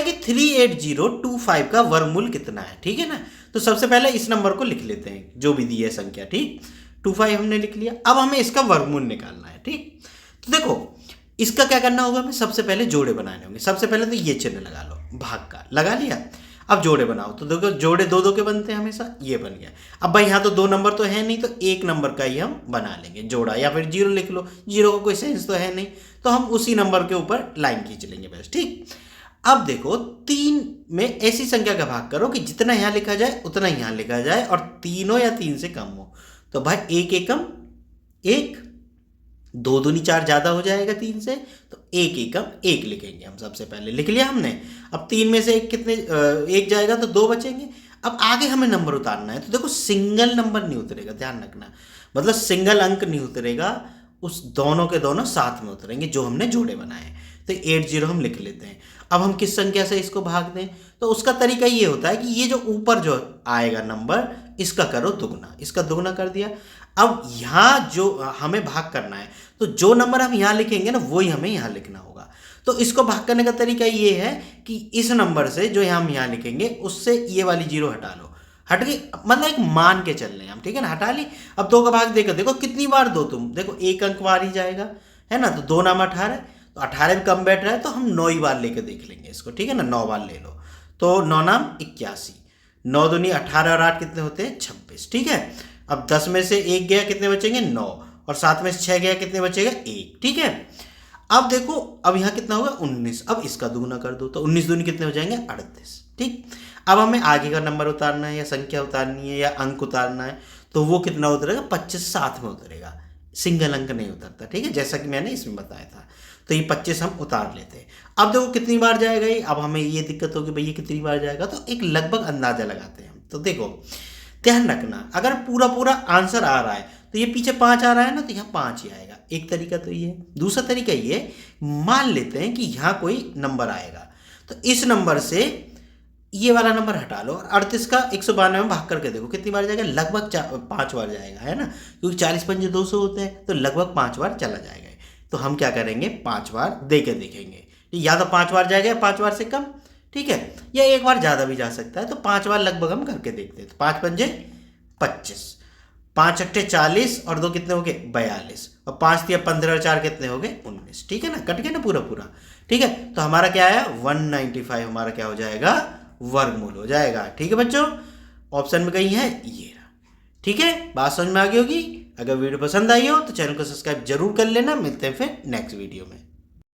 है कि 38025 का वर्गमूल कितना है, ठीक है ना। तो सबसे पहले इस नंबर को लिख लेते हैं, जो भी दी है संख्या, ठीक। 25 हमने लिख लिया। अब हमें इसका वर्गमूल निकालना है, ठीक। तो देखो इसका क्या करना होगा, हमें सबसे पहले जोड़े बनाने होंगे। सबसे पहले तो ये चिन्ह लगा लो, भाग का लगा लिया। अब जोड़े बनाओ, तो देखो जोड़े दो दो के बनते हैं हमेशा, ये बन गया। अब भाई यहाँ तो दो नंबर तो है नहीं, तो एक नंबर का ही हम बना लेंगे जोड़ा, या फिर जीरो लिख लो, जीरो का कोई सेंस तो है नहीं, तो हम उसी नंबर के ऊपर लाइन खींच लेंगे बस, ठीक। अब देखो 3 में ऐसी संख्या का भाग करो कि जितना यहाँ लिखा जाए उतना यहाँ लिखा जाए, और तीनों या 3 से कम हो। तो भाई एक एकम एक, दो दूनी 4 ज्यादा हो जाएगा 3 से, तो एक एकम एक लिखेंगे हम। सबसे पहले लिख लिया हमने। अब 3 में से एक कितने, एक जाएगा तो 2 बचेंगे। अब आगे हमें नंबर उतारना है, तो देखो सिंगल नंबर नहीं उतरेगा, ध्यान रखना, मतलब सिंगल अंक नहीं उतरेगा, उस दोनों के दोनों साथ में उतरेंगे जो हमने जोड़े बनाए। तो 80 हम लिख लेते हैं। अब हम किस संख्या से इसको भाग दें, तो उसका तरीका ये होता है कि ये जो ऊपर जो आएगा नंबर, इसका करो दुगना, इसका दुगना कर दिया। अब यहाँ जो हमें भाग करना है, तो जो नंबर हम यहाँ लिखेंगे ना, वही हमें यहाँ लिखना होगा। तो इसको भाग करने का तरीका ये है कि इस नंबर से जो हम यहाँ लिखेंगे, उससे ये वाली जीरो हटा लो, हट गई, मतलब एक मान के चल रहे हैं हम, ठीक है ना, हटा ली। अब 2 का भाग देकर देखो कितनी बार दो, तुम देखो एक अंक बार ही जाएगा, है ना। तो 2 नाम 18, तो 18 में कम बैठ रहा है, तो हम 9 ही बार लेके देख लेंगे इसको, ठीक है ना, 9 बार ले लो। तो 9 नाम 81, 9 दूनी 18 और 8 कितने होते हैं 26, ठीक है। अब 10 में से 1 गया, कितने बचेंगे 9, और 7 में से 6 गया, कितने बचेगा 1, ठीक है। अब देखो अब यहाँ कितना होगा 19, अब इसका दुगुना कर दो, तो 19 दूनी कितने हो जाएंगे 38, ठीक। अब हमें आगे का नंबर उतारना है, या संख्या उतारनी है, या अंक उतारना है, तो वो कितना उतरेगा 25 साथ में उतरेगा, सिंगल अंक नहीं उतरता, ठीक है, जैसा कि मैंने इसमें बताया था। तो ये 25 हम उतार लेते हैं। अब देखो कितनी बार जाएगा ये, अब हमें ये दिक्कत होगी भाई ये कितनी बार जाएगा, तो एक लगभग अंदाजा लगाते हैं हम। तो देखो ध्यान रखना, अगर पूरा पूरा आंसर आ रहा है, तो ये पीछे 5 आ रहा है ना, तो यहाँ 5 ही आएगा। एक तरीका तो ये है। दूसरा तरीका ये, मान लेते हैं कि यहाँ कोई नंबर आएगा, तो इस नंबर से ये वाला नंबर हटा लो, और 38 का 192 में भाग करके देखो कितनी बार जाएगा, लगभग 5 बार जाएगा, है ना, क्योंकि 40 पंजे 200 होते हैं, तो लगभग 5 बार चला जाएगा। तो हम क्या करेंगे 5 बार दे के देखेंगे, या तो 5 बार जाएगा, 5 बार से कम, ठीक है, या एक बार ज़्यादा भी जा सकता है। तो 5 बार लगभग हम करके देखते हैं। तो 5 पंजे 25, 5 अट्ठे 40, और 2 कितने हो गए 42, और 5 दिया 15 और 4 कितने हो गए 19, ठीक है ना, कट गया ना पूरा पूरा, ठीक है। तो हमारा क्या आया 195, हमारा क्या हो जाएगा वर्गमूल हो जाएगा, ठीक है बच्चों। ऑप्शन में कहीं है ये रहा, ठीक है, बात समझ में आ गई होगी। अगर वीडियो पसंद आई हो तो चैनल को सब्सक्राइब जरूर कर लेना। मिलते हैं फिर नेक्स्ट वीडियो में।